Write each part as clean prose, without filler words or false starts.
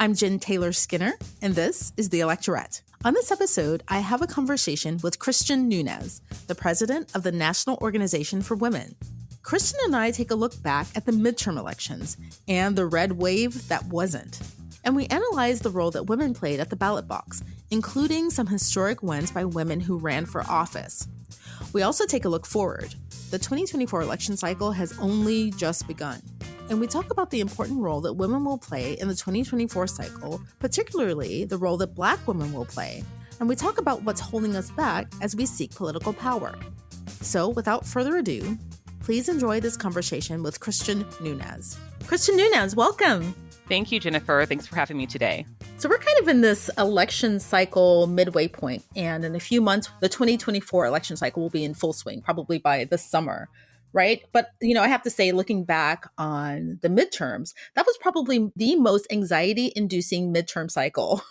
I'm Jen Taylor Skinner, and this is the Electorette. On this episode, I have a conversation with Christian Nunes, the president of the National Organization for Women. Christian and I take a look back at the midterm elections and the red wave that wasn't. And we analyze the role that women played at the ballot box, including some historic wins by women who ran for office. We also take a look forward. The 2024 election cycle has only just begun. And we talk about the important role that women will play in the 2024 cycle, particularly the role that Black women will play. And we talk about what's holding us back as we seek political power. So without further ado, please enjoy this conversation with Christian Nunes. Christian Nunes, welcome. Thank you, Jennifer. Thanks for having me today. So we're kind of in this election cycle midway point, and in a few months, the 2024 election cycle will be in full swing, probably by the summer. Right. But, I have to say, looking back on the midterms, that was probably the most anxiety-inducing midterm cycle.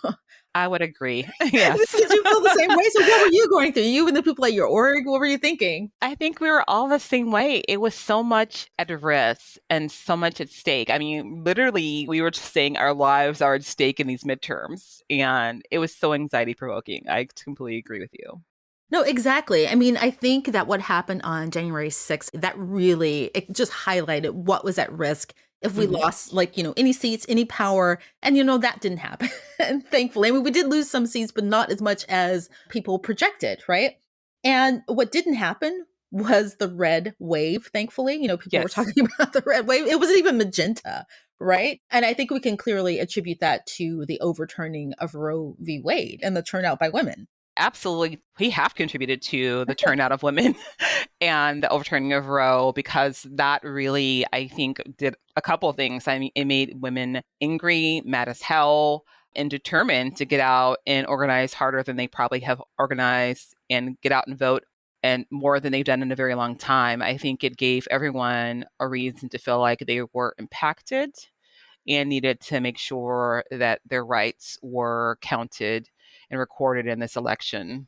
I would agree. Yes. Did you feel the same way? So what were you going through? You and the people at your org, what were you thinking? I think we were all the same way. It was so much at risk and so much at stake. I mean, literally, we were just saying our lives are at stake in these midterms. And it was so anxiety-provoking. I completely agree with you. No, exactly. I mean, I think that what happened on January 6th, it just highlighted what was at risk if we lost, any seats, any power. And, that didn't happen. And thankfully, we did lose some seats, but not as much as people projected, right? And what didn't happen was the red wave, thankfully. People were talking about the red wave. It wasn't even magenta, right? And I think we can clearly attribute that to the overturning of Roe v. Wade and the turnout by women. Absolutely. We have contributed to the turnout of women and the overturning of Roe because that really, I think, did a couple of things. I mean, it made women angry, mad as hell, and determined to get out and organize harder than they probably have organized and get out and vote and more than they've done in a very long time. I think it gave everyone a reason to feel like they were impacted and needed to make sure that their rights were counted and recorded in this election.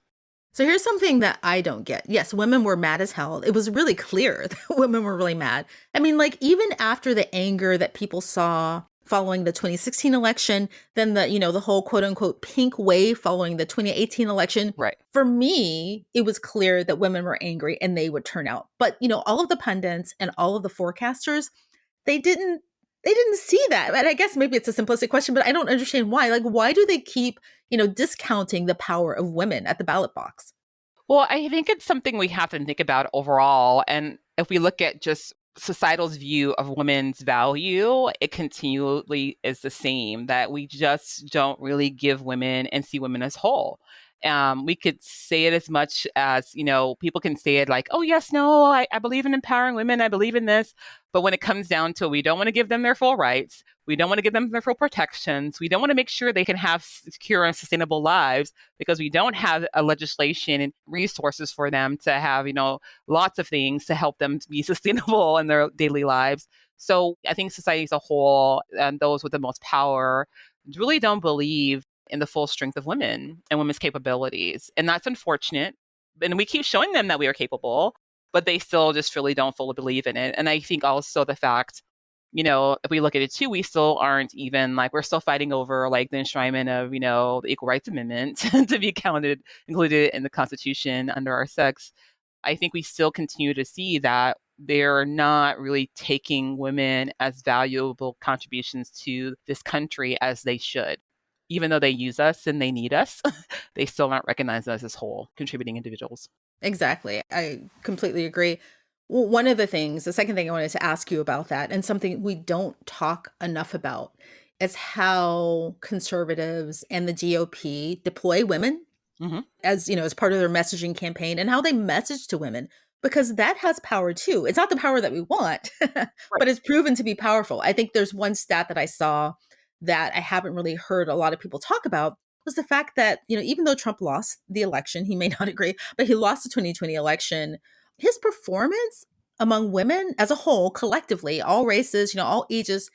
So here's something that I don't get. Yes, women were mad as hell. It was really clear that women were really mad. I mean, even after the anger that people saw following the 2016 election, then the whole quote unquote pink wave following the 2018 election. Right. For me, it was clear that women were angry and they would turn out. But, all of the pundits and all of the forecasters, they didn't see that. And I guess maybe it's a simplistic question, but I don't understand why. Why do they keep, discounting the power of women at the ballot box? Well, I think it's something we have to think about overall. And if we look at just societal's view of women's value, it continually is the same, that we just don't really give women and see women as whole. We could say it as much as, people can say it like, oh, yes, no, I believe in empowering women. I believe in this. But when it comes down to it, we don't want to give them their full rights. We don't want to give them their full protections. We don't want to make sure they can have secure and sustainable lives because we don't have a legislation and resources for them to have, lots of things to help them be sustainable in their daily lives. So I think society as a whole and those with the most power really don't believe in the full strength of women and women's capabilities. And that's unfortunate. And we keep showing them that we are capable, but they still just really don't fully believe in it. And I think also the fact, if we look at it too, we still aren't even we're still fighting over the enshrinement of, the Equal Rights Amendment to be included in the Constitution under our sex. I think we still continue to see that they're not really taking women as valuable contributions to this country as they should. Even though they use us and they need us, they still not recognize us as whole, contributing individuals. Exactly. I completely agree. Well, the second thing I wanted to ask you about that, and something we don't talk enough about, is how conservatives and the GOP deploy women as part of their messaging campaign and how they message to women, because that has power too. It's not the power that we want, but it's proven to be powerful. I think there's one stat that I saw that I haven't really heard a lot of people talk about was the fact that, even though Trump lost the election, he may not agree, but he lost the 2020 election, his performance among women as a whole, collectively, all races, all ages,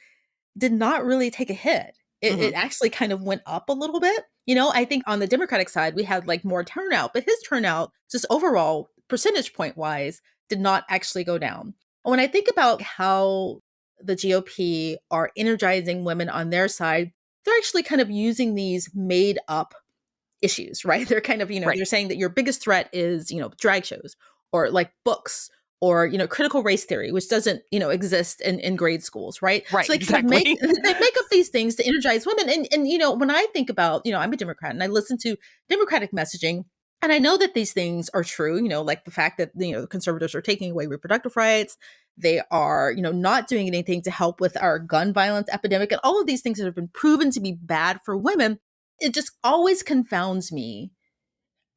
did not really take a hit. It actually kind of went up a little bit. I think on the Democratic side, we had more turnout, but his turnout, just overall percentage point wise, did not actually go down. When I think about how the GOP are energizing women on their side, they're actually kind of using these made up issues, right? They're kind of, Right. they're saying that your biggest threat is, drag shows or like books or, critical race theory, which doesn't, exist in grade schools, right? Right. So they kind of make, Exactly. they make up these things to energize women. And when I think about, I'm a Democrat and I listen to Democratic messaging, and I know that these things are true, like the fact that, the conservatives are taking away reproductive rights. They are, not doing anything to help with our gun violence epidemic and all of these things that have been proven to be bad for women. It just always confounds me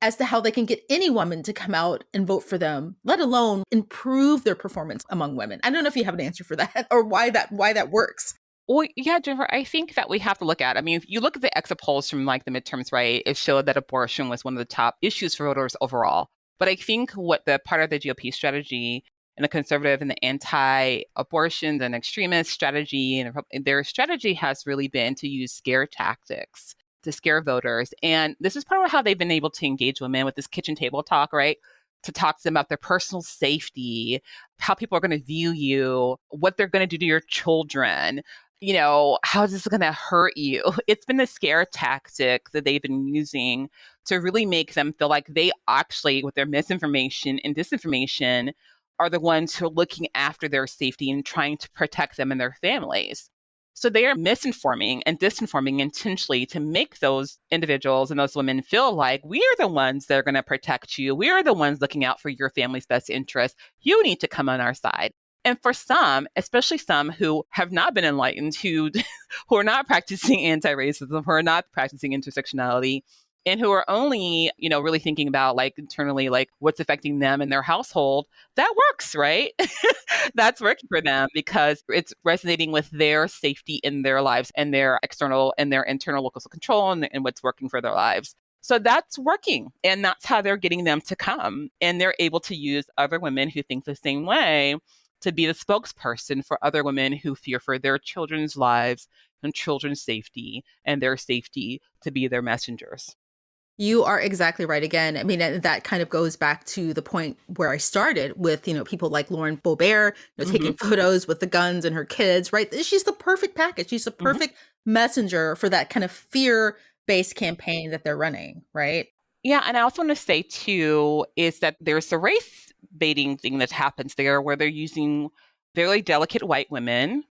as to how they can get any woman to come out and vote for them, let alone improve their performance among women. I don't know if you have an answer for that or why that works. Well, yeah, Jennifer, I think that we have to look at, I mean, if you look at the exit polls from like the midterms, right, it showed that abortion was one of the top issues for voters overall. But I think what the part of the GOP strategy and the conservative and the anti-abortion and extremist strategy and their strategy has really been to use scare tactics to scare voters. And this is part of how they've been able to engage women with this kitchen table talk, right? To talk to them about their personal safety, how people are going to view you, what they're going to do to your children, how is this going to hurt you? It's been a scare tactic that they've been using to really make them feel like they actually, with their misinformation and disinformation, are the ones who are looking after their safety and trying to protect them and their families. So they are misinforming and disinforming intentionally to make those individuals and those women feel like we are the ones that are going to protect you. We are the ones looking out for your family's best interest. You need to come on our side. And for some, especially some who have not been enlightened, who are not practicing anti-racism, who are not practicing intersectionality, and who are only, really thinking about like internally, like what's affecting them and their household, that works, right? That's working for them because it's resonating with their safety in their lives and their external and their internal locus of control and what's working for their lives. So that's working. And that's how they're getting them to come. And they're able to use other women who think the same way to be the spokesperson for other women who fear for their children's lives and children's safety and their safety to be their messengers. You are exactly right. Again, I mean, that kind of goes back to the point where I started with, people like Lauren Boebert, taking photos with the guns and her kids, right? She's the perfect package. She's the perfect messenger for that kind of fear-based campaign that they're running, right? Yeah, and I also want to say, too, is that there's a race baiting thing that happens there where they're using very delicate white women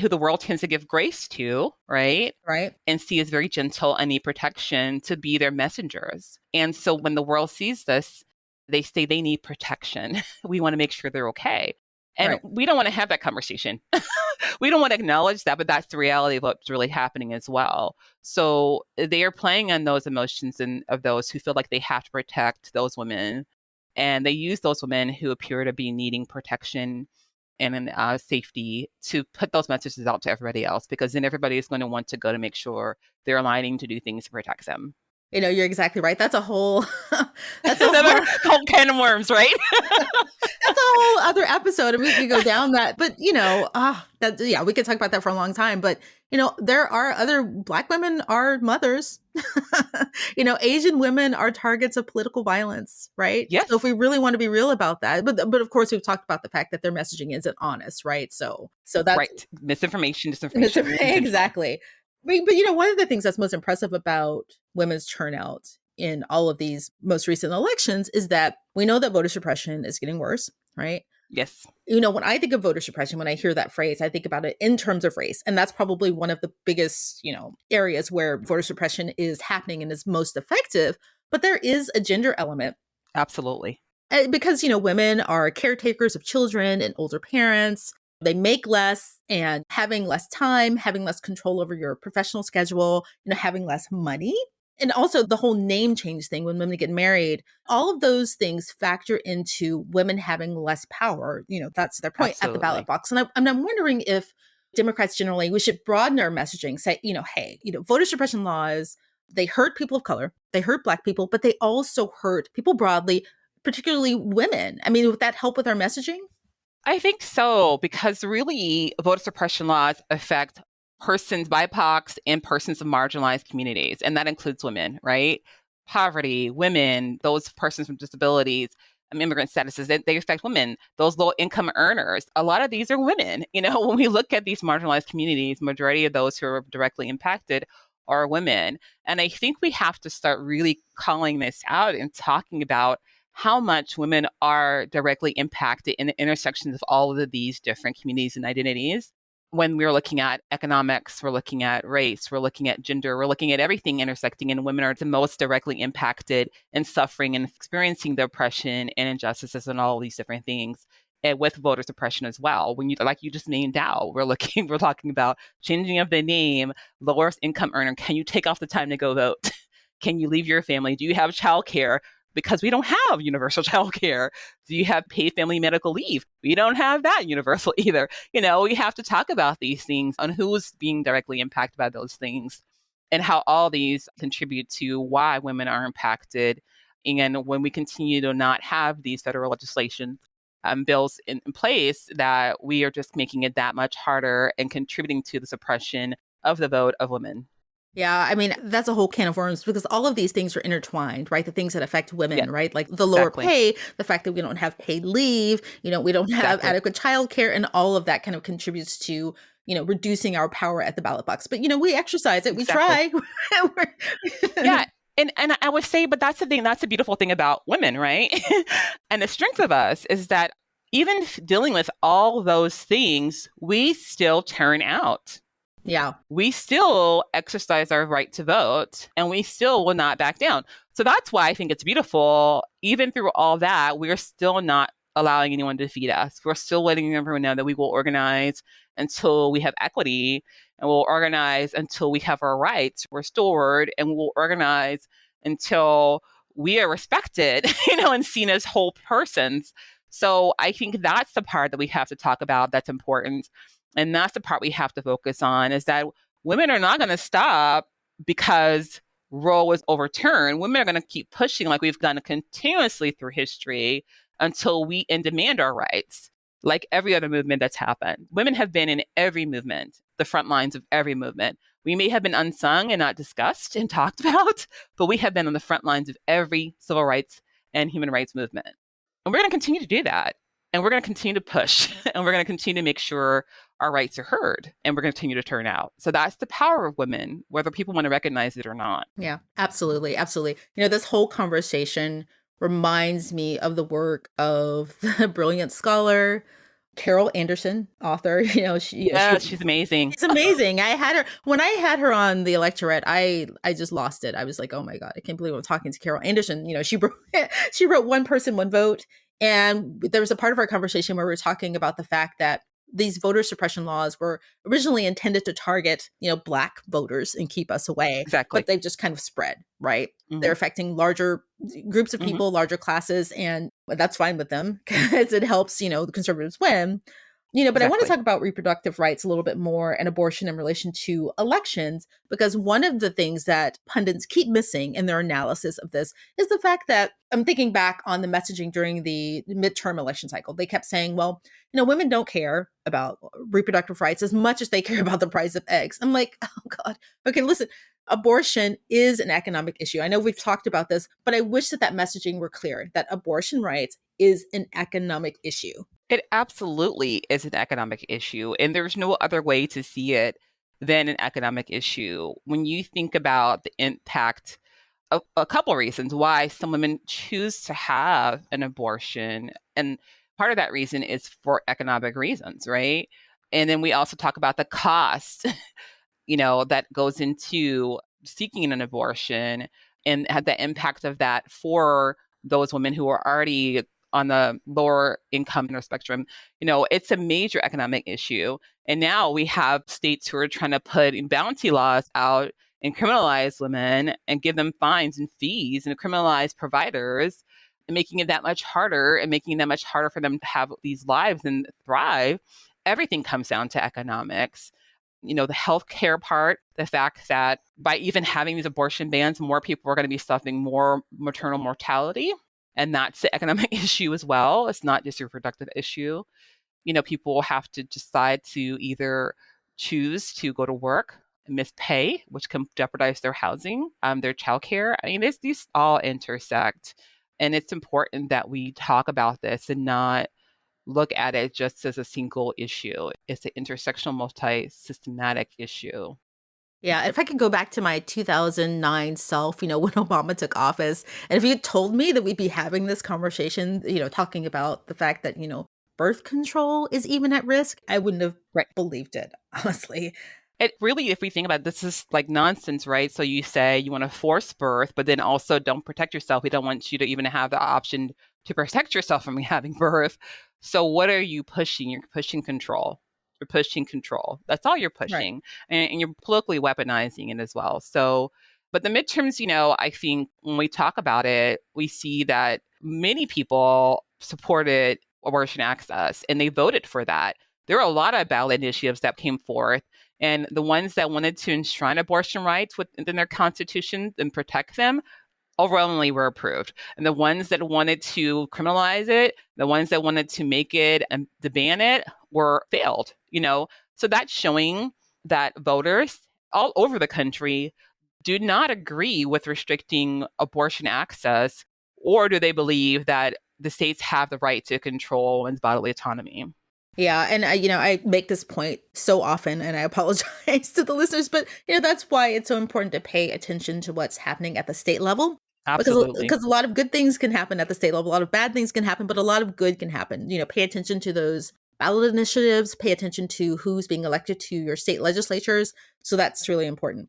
who the world tends to give grace to, right? Right. And see as very gentle and need protection to be their messengers. And so when the world sees this, they say they need protection. We want to make sure they're okay. And we don't want to have that conversation. We don't want to acknowledge that, but that's the reality of what's really happening as well. So they are playing on those emotions and of those who feel like they have to protect those women. And they use those women who appear to be needing protection and safety to put those messages out to everybody else, because then everybody is going to want to go to make sure they're aligning to do things to protect them. You're exactly right. That's a whole that's another whole can of worms, right? That's a whole other episode, and we could go down that. But we could talk about that for a long time. But there are other Black women are mothers. Asian women are targets of political violence, right? Yes. So if we really want to be real about that, but of course we've talked about the fact that their messaging isn't honest, right? So that's right. Misinformation, disinformation. Exactly. But one of the things that's most impressive about women's turnout in all of these most recent elections is that we know that voter suppression is getting worse, right? Yes. When I think of voter suppression, when I hear that phrase, I think about it in terms of race. And that's probably one of the biggest, areas where voter suppression is happening and is most effective. But there is a gender element. Absolutely. Because, women are caretakers of children and older parents. They make less, and having less time, having less control over your professional schedule, having less money. And also the whole name change thing when women get married, all of those things factor into women having less power. That's their point. Absolutely. At the ballot box. And I'm wondering if Democrats generally, we should broaden our messaging, say, hey, voter suppression laws, they hurt people of color, they hurt Black people, but they also hurt people broadly, particularly women. I mean, would that help with our messaging? I think so, because really voter suppression laws affect persons, BIPOCs, and persons of marginalized communities. And that includes women, right? Poverty, women, those persons with disabilities. immigrant statuses, they affect women, those low income earners. A lot of these are women. When we look at these marginalized communities, majority of those who are directly impacted are women. And I think we have to start really calling this out and talking about how much women are directly impacted in the intersections of all of these different communities and identities. When we're looking at economics, we're looking at race, we're looking at gender, we're looking at everything intersecting, and women are the most directly impacted and suffering and experiencing the oppression and injustices and all these different things. And with voter suppression as well. When you, like you just named out, we're talking about changing of the name, lowest income earner. Can you take off the time to go vote? Can you leave your family? Do you have childcare? Because we don't have universal childcare. Do you have paid family medical leave? We don't have that universal either. We have to talk about these things on who's being directly impacted by those things and how all these contribute to why women are impacted. And when we continue to not have these federal legislation bills in place, that we are just making it that much harder and contributing to the suppression of the vote of women. Yeah, I mean, that's a whole can of worms because all of these things are intertwined, right? The things that affect Yeah, women, right? Like the lower exactly. pay, the fact that we don't have paid leave, we don't have Exactly. adequate childcare, and all of that kind of contributes to, reducing our power at the ballot box. But, we exercise it, we Exactly. try. Yeah. And I would say, but that's the thing, that's the beautiful thing about women, right? And the strength of us is that even dealing with all those things, we still turn out. Yeah. We still exercise our right to vote and we still will not back down. So that's why I think it's beautiful. Even through all that, we're still not allowing anyone to defeat us. We're still letting everyone know that we will organize until we have equity, and we'll organize until we have our rights restored, and we'll organize until we are respected, and seen as whole persons. So I think that's the part that we have to talk about that's important. And that's the part we have to focus on, is that women are not going to stop because Roe was overturned. Women are going to keep pushing like we've done continuously through history until we demand our rights, like every other movement that's happened. Women have been in every movement, the front lines of every movement. We may have been unsung and not discussed and talked about, but we have been on the front lines of every civil rights and human rights movement. And we're going to continue to do that. And we're going to continue to push, and we're going to continue to make sure our rights are heard, and we're going to continue to turn out. So that's the power of women, whether people want to recognize it or not. Yeah, absolutely. Absolutely. This whole conversation reminds me of the work of the brilliant scholar, Carol Anderson, author. Yeah, she's amazing. She's amazing. When I had her on the Electorette, I just lost it. I was like, oh my God, I can't believe I'm talking to Carol Anderson. She wrote One Person, One Vote. And there was a part of our conversation where we were talking about the fact that these voter suppression laws were originally intended to target, Black voters and keep us away, Exactly. but they've just kind of spread, right? Mm-hmm. They're affecting larger groups of people, larger classes, and that's fine with them because it helps, the conservatives win. But I want to talk about reproductive rights a little bit more and abortion in relation to elections, because one of the things that pundits keep missing in their analysis of this is the fact that I'm thinking back on the messaging during the midterm election cycle. They kept saying, well, women don't care about reproductive rights as much as they care about the price of eggs. I'm like, oh God. Okay, listen, abortion is an economic issue. I know we've talked about this, but I wish that messaging were clear, that abortion rights is an economic issue. It absolutely is an economic issue, and there's no other way to see it than an economic issue. When you think about the impact of a couple of reasons why some women choose to have an abortion, and part of that reason is for economic reasons, right? And then we also talk about the cost, that goes into seeking an abortion and had the impact of that for those women who are already on the lower income spectrum. It's a major economic issue. And now we have states who are trying to put bounty laws out and criminalize women and give them fines and fees and criminalize providers, and making it that much harder for them to have these lives and thrive. Everything comes down to economics. The healthcare part, the fact that by even having these abortion bans, more people are going to be suffering more maternal mortality. And that's the economic issue as well. It's not just a reproductive issue. People will have to decide to either choose to go to work and miss pay, which can jeopardize their housing, their childcare. I mean, these all intersect. And it's important that we talk about this and not look at it just as a single issue. It's an intersectional, multi-systematic issue. Yeah, if I could go back to my 2009 self, when Obama took office, and if you had told me that we'd be having this conversation, talking about the fact that, birth control is even at risk, I wouldn't have Right. believed it, honestly. It really, if we think about it, this is like nonsense, right? So you say you want to force birth, but then also don't protect yourself. We don't want you to even have the option to protect yourself from having birth. So what are you pushing? You're pushing control. You're pushing control. That's all you're Right. pushing. And you're politically weaponizing it as well. So, but the midterms, I think when we talk about it, we see that many people supported abortion access and they voted for that. There were a lot of ballot initiatives that came forth, and the ones that wanted to enshrine abortion rights within their constitution and protect them overwhelmingly were approved. And the ones that wanted to criminalize it, the ones that wanted to make it and to ban it were failed. So that's showing that voters all over the country do not agree with restricting abortion access, or do they believe that the states have the right to control one's bodily autonomy? Yeah, and I make this point so often, and I apologize to the listeners, but that's why it's so important to pay attention to what's happening at the state level, because Absolutely. because a lot of good things can happen at the state level, a lot of bad things can happen, but a lot of good can happen. Pay attention to those ballot initiatives, pay attention to who's being elected to your state legislatures. So that's really important.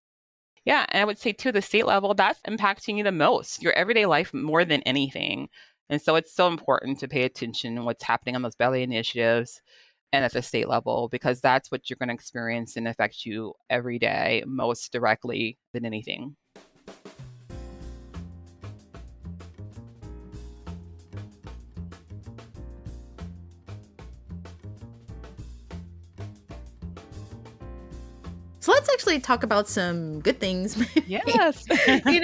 Yeah, and I would say too, the state level, that's impacting you the most, your everyday life more than anything. And so it's so important to pay attention to what's happening on those ballot initiatives and at the state level, because that's what you're going to experience and affect you every day most directly than anything. So let's actually talk about some good things. Yes. I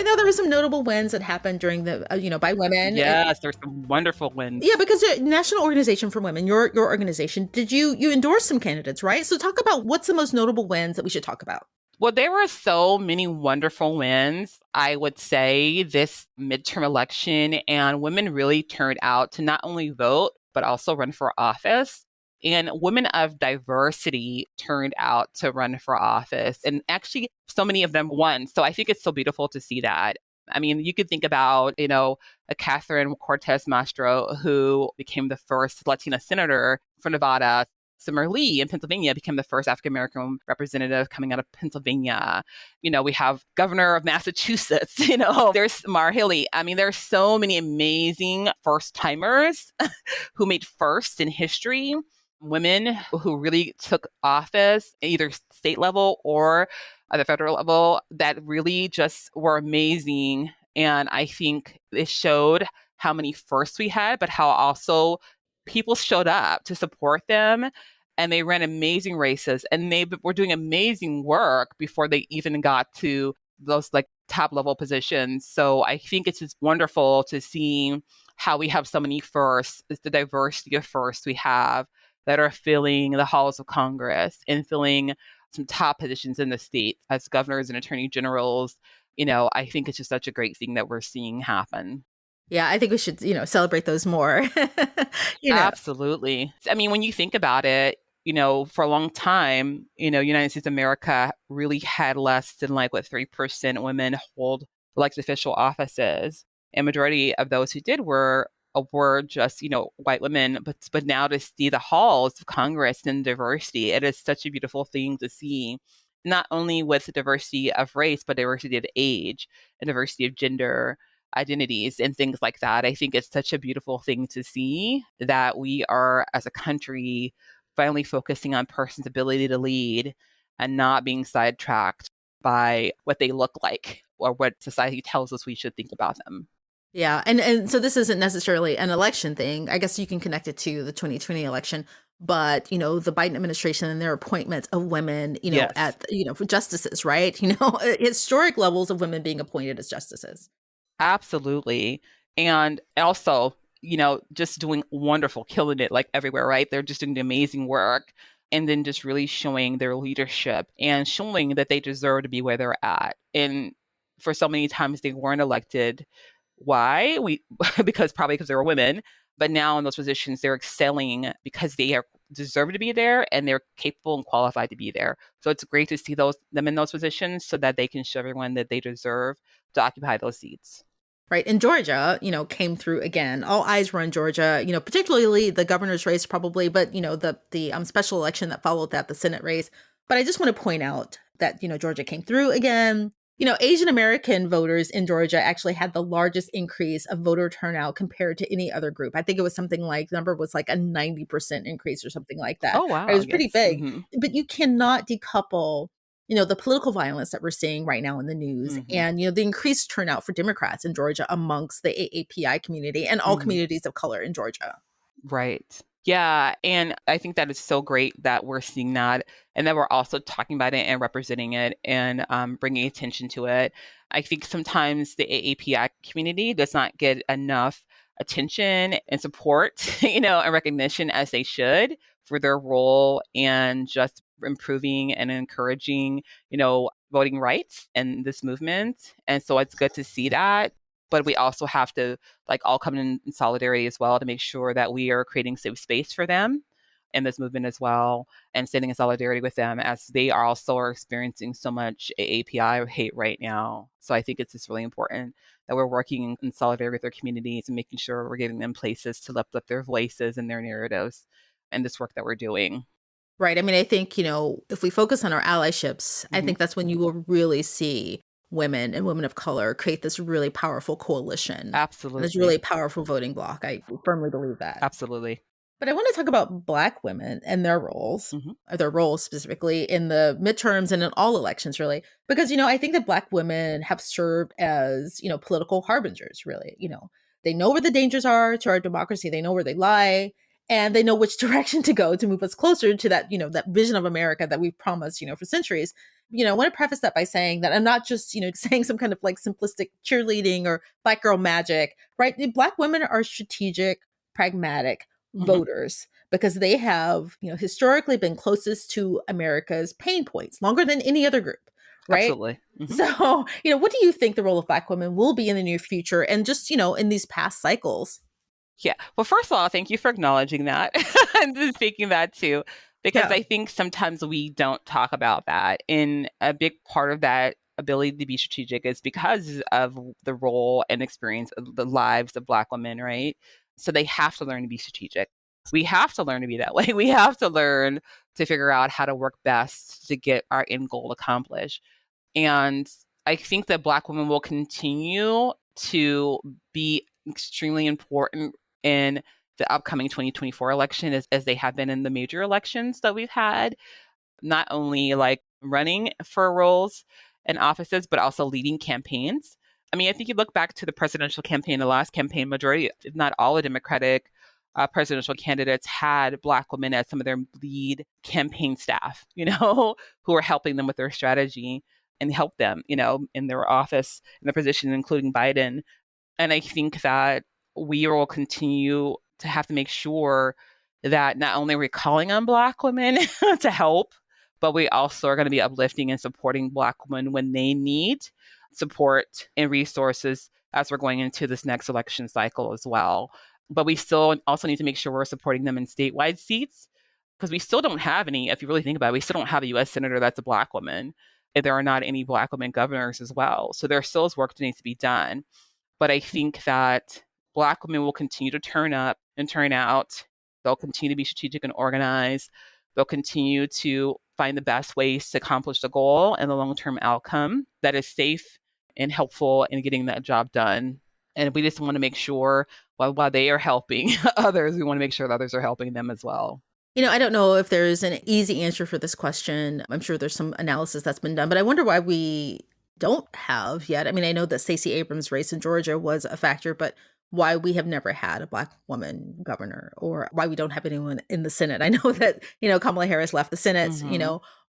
know there were some notable wins that happened during the by women. Yes, there's some wonderful Yeah, wins. because National Organization for Women, your organization, did you endorse some candidates, right? So talk about what's the most notable wins that we should talk about. Well, there were so many wonderful wins, I would say, this midterm election, and women really turned out to not only vote, but also run for office. And women of diversity turned out to run for office. And actually, so many of them won. So I think it's so beautiful to see that. I mean, you could think about, a Catherine Cortez Masto, who became the first Latina senator for Nevada. Summer Lee in Pennsylvania became the first African American representative coming out of Pennsylvania. We have governor of Massachusetts, there's Mar Haley. I mean, there's so many amazing first timers who made first in history, women who really took office, either state level or at the federal level, that really just were amazing. And I think it showed how many firsts we had, but how also people showed up to support them, and they ran amazing races, and they were doing amazing work before they even got to those like top level positions. So I think it's just wonderful to see how we have so many firsts. It's the diversity of firsts we have that are filling the halls of Congress and filling some top positions in the state as governors and attorney generals. I think it's just such a great thing that we're seeing happen. Yeah, I think we should, celebrate those more. you know. Absolutely. I mean, when you think about it, for a long time, United States of America really had less than 3% women hold elected official offices. And majority of those who did were just, white women. But now to see the halls of Congress and diversity, it is such a beautiful thing to see, not only with the diversity of race, but diversity of age and diversity of gender identities and things like that. I think it's such a beautiful thing to see that we are, as a country, finally focusing on person's ability to lead and not being sidetracked by what they look like or what society tells us we should think about them. Yeah, and so this isn't necessarily an election thing. I guess you can connect it to the 2020 election, but the Biden administration and their appointments of women, Yes, for justices, right? Historic levels of women being appointed as justices. absolutely. And also, just doing wonderful, killing it like everywhere, right? They're just doing amazing work, and then just really showing their leadership and showing that they deserve to be where they're at. And for so many times they weren't elected Why? Because probably because they were women, but now in those positions, they're excelling because they are deserve to be there and they're capable and qualified to be there. So it's great to see them in those positions so that they can show everyone that they deserve to occupy those seats. Right. And Georgia, came through again. All eyes were on Georgia, particularly the governor's race probably, but, the special election that followed that, the Senate race. But I just want to point out that, Georgia came through again. Asian American voters in Georgia actually had the largest increase of voter turnout compared to any other group. I think it was something like, the number was like a 90% increase or something like that. Oh, It wow. was pretty Yes. big. Mm-hmm. But you cannot decouple the political violence that we're seeing right now in the news Mm-hmm. and, the increased turnout for Democrats in Georgia amongst the AAPI community and all Mm-hmm. communities of color in Georgia. Right. Yeah. And I think that is so great that we're seeing that and that we're also talking about it and representing it and bringing attention to it. I think sometimes the AAPI community does not get enough attention and support, and recognition as they should for their role and just improving and encouraging, voting rights in this movement. And so it's good to see that. But we also have to all come in solidarity as well to make sure that we are creating safe space for them in this movement as well and standing in solidarity with them as they are also are experiencing so much AAPI hate right now. So I think it's just really important that we're working in solidarity with their communities and making sure we're giving them places to lift up their voices and their narratives and this work that we're doing. Right. I mean, I think, if we focus on our allyships, I think that's when you will really see women and women of color create this really powerful coalition and this Absolutely. really powerful voting bloc. I firmly believe that. Absolutely. But I want to talk about Black women and their roles, or their roles specifically in the midterms and in all elections, really. Because, I think that Black women have served as, political harbingers, really. They know where the dangers are to our democracy. They know where they lie. And they know which direction to go to move us closer to that, that vision of America that we've promised, for centuries. I want to preface that by saying that I'm not just, saying some kind of like simplistic cheerleading or Black girl magic, right? Black women are strategic, pragmatic voters because they have, historically been closest to America's pain points longer than any other group, right? Absolutely. So, what do you think the role of Black women will be in the near future and just, in these past cycles? Yeah. Well, first of all, thank you for acknowledging that and speaking that too, because I think sometimes we don't talk about that. And a big part of that ability to be strategic is because of the role and experience of the lives of Black women, right? So they have to learn to be strategic. We have to learn to be that way. We have to learn to figure out how to work best to get our end goal accomplished. And I think that Black women will continue to be extremely important in the upcoming 2024 election as they have been in the major elections that we've had, not only running for roles and offices, but also leading campaigns. I mean, I think you look back to the presidential campaign, the last campaign, majority, if not all the Democratic presidential candidates had Black women as some of their lead campaign staff, who are helping them with their strategy and help them, in their office, in their position, including Biden. And I think that we will continue to have to make sure that not only are we calling on Black women to help, but we also are going to be uplifting and supporting Black women when they need support and resources as we're going into this next election cycle as well. But we still also need to make sure we're supporting them in statewide seats because we still don't have any, if you really think about it, we still don't have a U.S. senator that's a Black woman. There are not any Black women governors as well. So there still is work that needs to be done. But I think that Black women will continue to turn up and turn out. They'll continue to be strategic and organized. They'll continue to find the best ways to accomplish the goal and the long-term outcome that is safe and helpful in getting that job done. And we just want to make sure while they are helping others, we want to make sure that others are helping them as well. I don't know if there's an easy answer for this question. I'm sure there's some analysis that's been done, but I wonder why we don't have yet. I mean, I know that Stacey Abrams' race in Georgia was a factor, but why we have never had a Black woman governor or why we don't have anyone in the Senate. I know that, Kamala Harris left the Senate,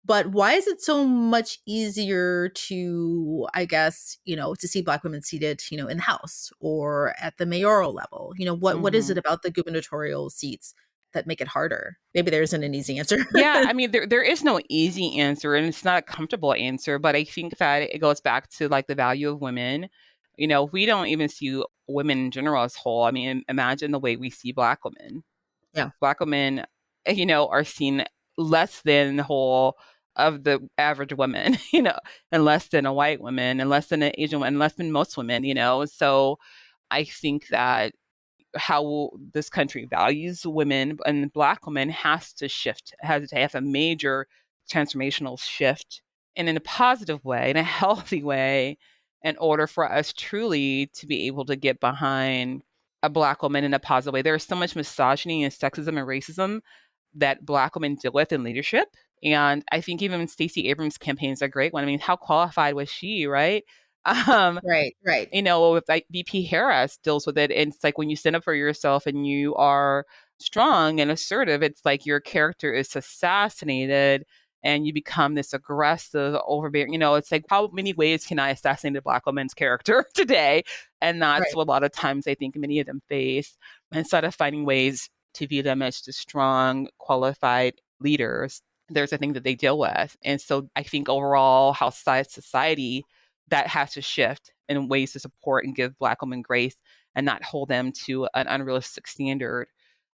but why is it so much easier to, I guess, to see Black women seated, in the House or at the mayoral level? What is it about the gubernatorial seats that make it harder? Maybe there isn't an easy answer. Yeah, I mean, there is no easy answer and it's not a comfortable answer, but I think that it goes back to the value of women We don't even see women in general as whole. I mean, imagine the way we see Black women. Yeah. Black women, are seen less than the whole of the average woman, and less than a white woman, and less than an Asian woman, and less than most women. So I think that how this country values women and Black women has to shift, has to have a major transformational shift, and in a positive way, in a healthy way, in order for us truly to be able to get behind a Black woman in a positive way. There's so much misogyny and sexism and racism that Black women deal with in leadership. And I think even Stacey Abrams' campaign is a great one. I mean, how qualified was she, right? Um, Right, right, with like VP Harris deals with it. And it's like when you stand up for yourself and you are strong and assertive, it's like your character is assassinated and you become this aggressive, overbearing. It's like, how many ways can I assassinate a Black woman's character today? And that's right. what a lot of times I think many of them face. Instead of finding ways to view them as just strong, qualified leaders, there's a thing that they deal with. And so I think overall, how society that has to shift in ways to support and give Black women grace and not hold them to an unrealistic standard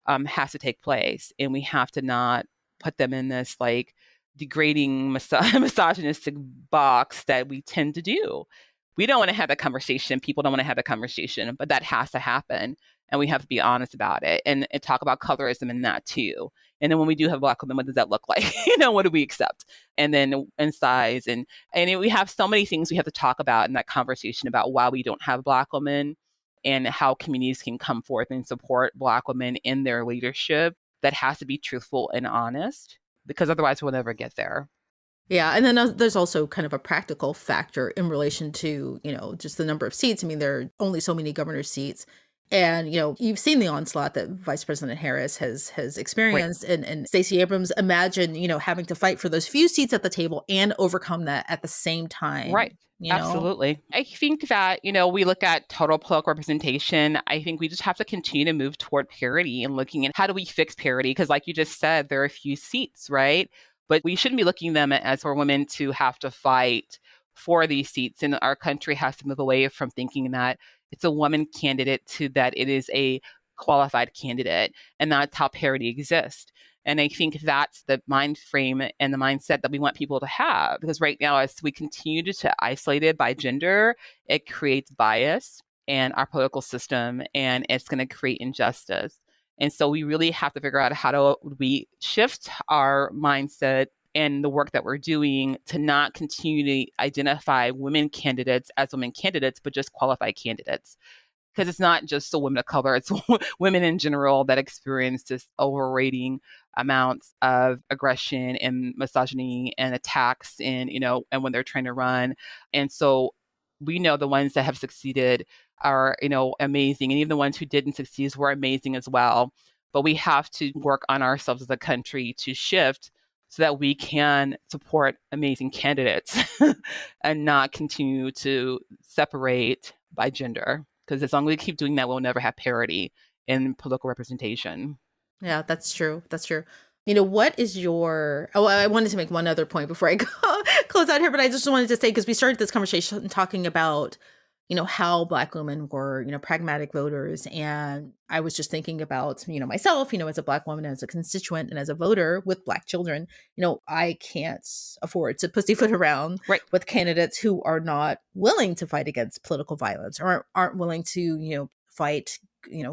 has to take place. And we have to not put them in this like degrading misogynistic box that we tend to do. We don't want to have that conversation. People don't want to have that conversation, but that has to happen. And we have to be honest about it and talk about colorism in that too. And then when we do have Black women, what does that look like? What do we accept? And then in size and we have so many things we have to talk about in that conversation about why we don't have Black women and how communities can come forth and support Black women in their leadership. That has to be truthful and honest because otherwise we'll never get there. Yeah, and then there's also kind of a practical factor in relation to, just the number of seats. I mean, there are only so many governor seats. And, you've seen the onslaught that Vice President Harris has Right. experienced. And Stacey Abrams, imagine, having to fight for those few seats at the table and overcome that at the same Right. time. Absolutely. I think that, we look at total political representation. I think we just have to continue to move toward parity and looking at how do we fix parity? Because like you just said, there are a few seats, right? But we shouldn't be looking at them as for women to have to fight for these seats. And our country has to move away from thinking that it's a woman candidate to that it is a qualified candidate. And that's how parity exists. And I think that's the mind frame and the mindset that we want people to have. Because right now, as we continue to isolate it by gender, it creates bias in our political system and it's going to create injustice. And so we really have to figure out how do we shift our mindset and the work that we're doing to not continue to identify women candidates as women candidates, but just qualified candidates because it's not just the women of color, it's women in general that experience this overrating amounts of aggression and misogyny and attacks and when they're trying to run. And so we know the ones that have succeeded are, amazing. And even the ones who didn't succeed were amazing as well. But we have to work on ourselves as a country to shift so that we can support amazing candidates and not continue to separate by gender. Because as long as we keep doing that, we'll never have parity in political representation. Yeah, that's true. That's true. What is your? Oh, I wanted to make one other point before I go close out here, but I just wanted to say because we started this conversation talking about, how Black women were, pragmatic voters, and I was just thinking about, myself, as a Black woman, as a constituent, and as a voter with Black children, I can't afford to pussyfoot around Right. with candidates who are not willing to fight against political violence or aren't willing to, fight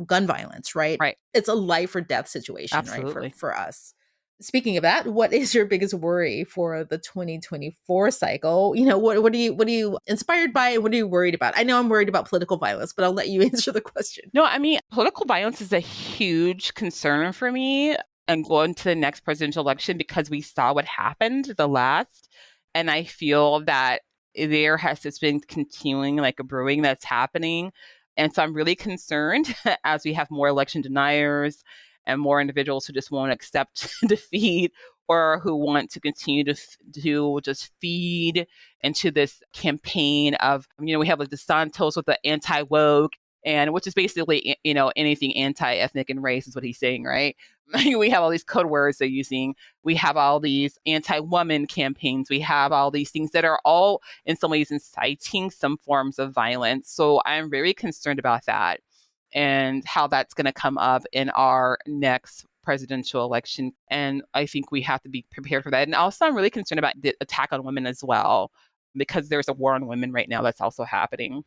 gun violence, right? Right. It's a life or death situation, right? For Absolutely. for us. Speaking of that, what is your biggest worry for the 2024 cycle? What are you inspired by and what are you worried about? I know I'm worried about political violence, but I'll let you answer the question. No, I mean, political violence is a huge concern for me and going to the next presidential election because we saw what happened the last. And I feel that there has just been continuing like a brewing that's happening. And so I'm really concerned as we have more election deniers and more individuals who just won't accept defeat or who want to continue to just feed into this campaign of, we have like the Santos with the anti-woke and which is basically, anything anti-ethnic and race is what he's saying, right? We have all these code words they're using. We have all these anti-woman campaigns. We have all these things that are all in some ways inciting some forms of violence. So I'm very concerned about that and how that's going to come up in our next presidential election. And I think we have to be prepared for that. And also, I'm really concerned about the attack on women as well, because there's a war on women right now that's also happening.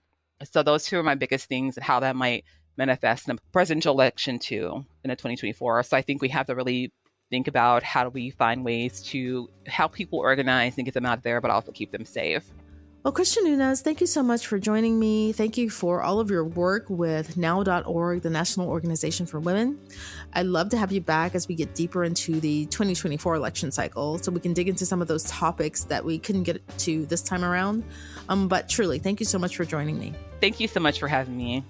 So those two are my biggest things and how that might manifest in a presidential election too in a 2024. So I think we have to really think about how do we find ways to help people organize and get them out there, but also keep them safe. Well, Christian Nunes, thank you so much for joining me. Thank you for all of your work with now.org, the National Organization for Women. I'd love to have you back as we get deeper into the 2024 election cycle so we can dig into some of those topics that we couldn't get to this time around. But truly, thank you so much for joining me. Thank you so much for having me.